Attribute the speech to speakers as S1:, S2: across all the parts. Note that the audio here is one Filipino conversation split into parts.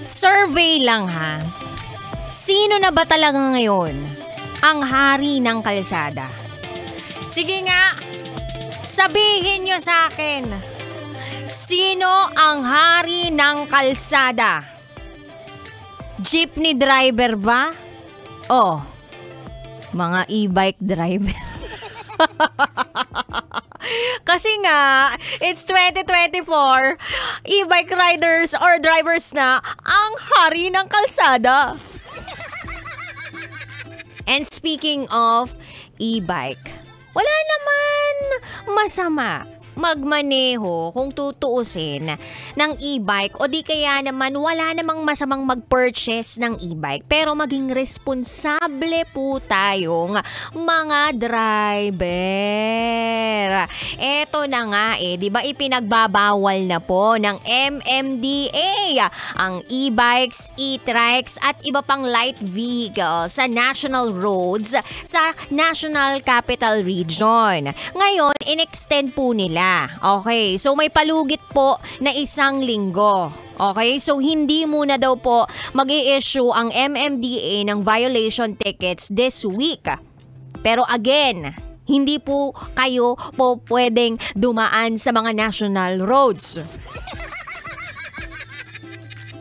S1: Survey lang ha. Sino na ba talaga ngayon ang hari ng kalsada? Sige nga, sabihin nyo sa akin. Sino ang hari ng kalsada? Jeepney driver ba? O mga e-bike driver? Kasi nga, it's 2024, e-bike riders or drivers na ang hari ng kalsada. And speaking of e-bike, wala naman masama magmaneho kung tutuusin ng e-bike o di kaya naman wala namang masamang mag-purchase ng e-bike pero maging responsable po tayong mga driver. Eto na nga di ba ipinagbabawal na po ng MMDA ang e-bikes, e-trikes at iba pang light vehicles sa national roads sa National Capital Region. Ngayon, in-extend po nila. Okay, so may palugit po na 1 linggo. Okay, so hindi muna daw po mag-i-issue ang MMDA ng violation tickets this week. Pero again, hindi po kayo po pwedeng dumaan sa mga national roads.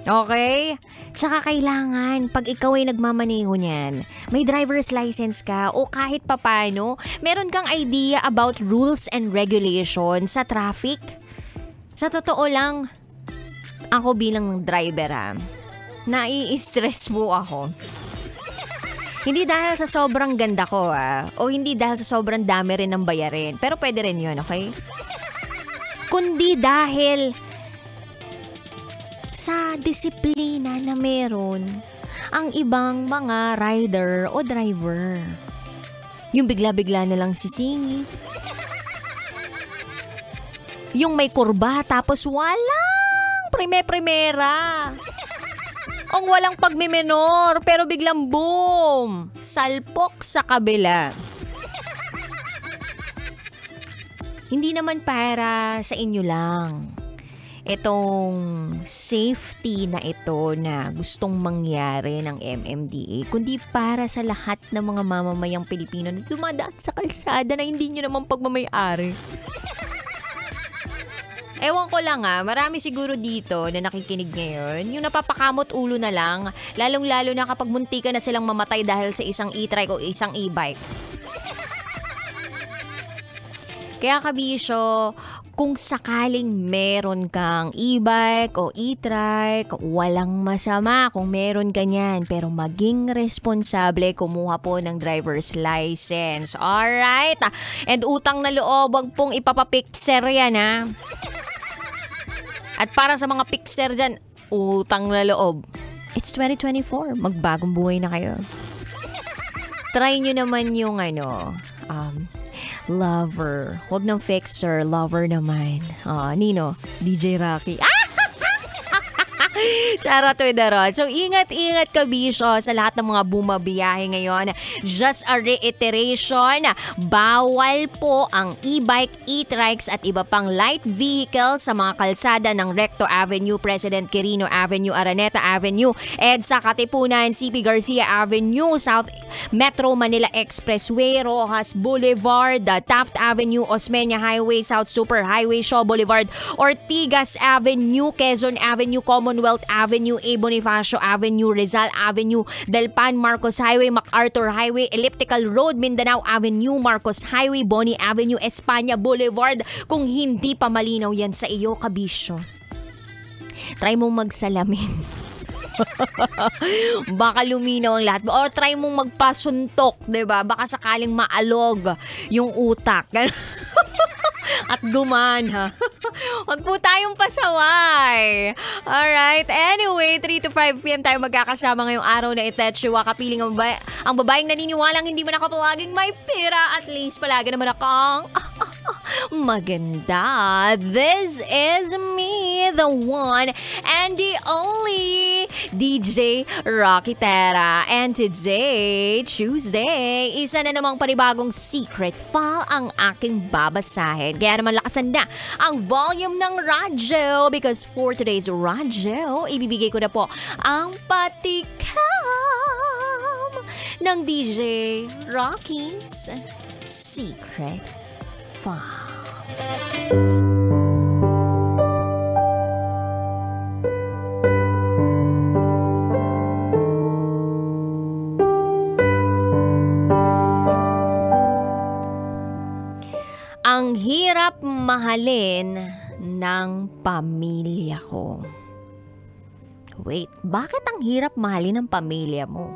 S1: Okay? Tsaka kailangan, pag ikaw ay nagmamaneho niyan, may driver's license ka o kahit papano, meron kang idea about rules and regulations sa traffic. Sa totoo lang, ako bilang driver nai-stress po ako. Hindi dahil sa sobrang ganda ko o hindi dahil sa sobrang dami rin ng bayarin. Pero pwede rin yun, okay? Kundi dahil sa disiplina na meron ang ibang mga rider o driver. Yung bigla-bigla na lang sisingit. Yung may kurba tapos walang primera. Ang walang pagmimenor pero biglang boom! Salpok sa kabila. Hindi naman para sa inyo lang. Itong safety na ito na gustong mangyari ng MMDA, kundi para sa lahat ng mga mamamayang Pilipino na dumadaan sa kalsada na hindi nyo naman pagmamayari. Ewan ko lang marami siguro dito na nakikinig ngayon, yung napapakamot ulo na lang, lalong-lalo na kapag munti ka na silang mamatay dahil sa isang e-trike o isang e-bike. Kaya kabisyo, kung sakaling meron kang e-bike o e-trike, walang masama kung meron ka niyan. Pero maging responsable, kumuha po ng driver's license. Alright? And utang na loob, wag pong ipapapicture yan At para sa mga picture dyan, utang na loob. It's 2024, magbagong buhay na kayo. Try nyo naman yung lover. Huwag ng fixer, lover naman. Nino, DJ Rocky. Charot with the rod. So, ingat-ingat kabisyo sa lahat ng mga bumabiyahe ngayon. Just a reiteration, bawal po ang e-bike, e-trikes at iba pang light vehicles sa mga kalsada ng Recto Avenue, President Quirino Avenue, Araneta Avenue, EDSA Katipunan, CP Garcia Avenue, South Metro Manila Expressway, Rojas Boulevard, Taft Avenue, Osmeña Highway, South Super Highway, Shaw Boulevard, Ortigas Avenue, Quezon Avenue, Commonwealth Avenue, A. Bonifacio Avenue, Rizal Avenue, Delpan Marcos Highway, MacArthur Highway, Elliptical Road, Mindanao Avenue, Marcos Highway, Boni Avenue, Espanya Boulevard. Kung hindi pa malinaw yan sa iyo, kabisyo, try mong magsalamin. Baka luminaw ang lahat. O try mong magpasuntok, diba? Baka sakaling maalog yung utak. At gumana. Huwag po tayong pasaway. Alright. Anyway, 3 to 5 p.m. tayo magkakasama ngayong araw na Itetsuwa. Kapiling ang babaeng naniniwalang hindi man ako palaging may pera. At least palagi naman akong maganda. This is me, the one and the only DJ Rocky Tera. And today, Tuesday, isa na namang panibagong secret file ang aking babasahin. Kaya naman lakasan na ang volume ng radyo because for today's radyo, ibibigay ko na po ang patikam ng DJ Rocky's Secret File. Ang hirap mahalin ng pamilya ko. Wait, bakit ang hirap mahalin ng pamilya mo?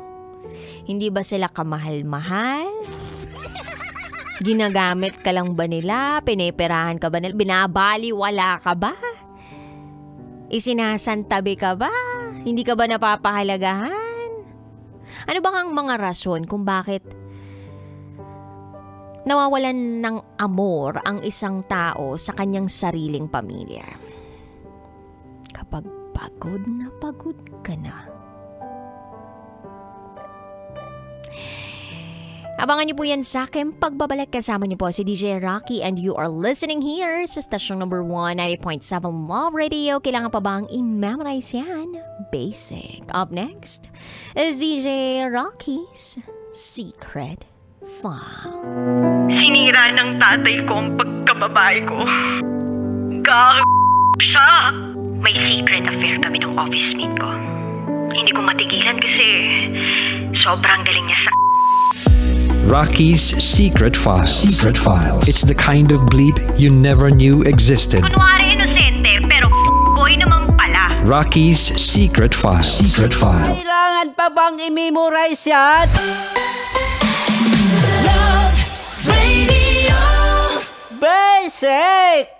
S1: Hindi ba sila kamahal-mahal? Ginagamit ka lang ba nila? Pinipirahan ka ba nila? Binabaliwala ka ba? Isinasantabi ka ba? Hindi ka ba napapahalagahan? Ano bang ang mga rason kung bakit nawawalan ng amor ang isang tao sa kanyang sariling pamilya? Kapag pagod ka na. Abangan niyo po yan sa akin. Pagbabalik kasama niyo po si DJ Rocky and you are listening here sa station number 1, 90.7 Love Radio. Kailangan pa bang i-memorize yan? Basic. Up next is DJ Rocky's Secret File.
S2: Sinira ng tatay ko ang pagkababae ko. Siya! May secret affair kami ng office mate ko. Hindi ko matigilan kasi sobrang galing niya sa...
S3: Rocky's Secret Files. Secret Files. It's the kind of bleep you never knew existed.
S2: Kunwari inosente, pero boy naman pala.
S3: Rocky's Secret Files. Secret Files.
S4: Kailangan pa bang i-memorize yan?
S5: Love Radio.
S4: Basic!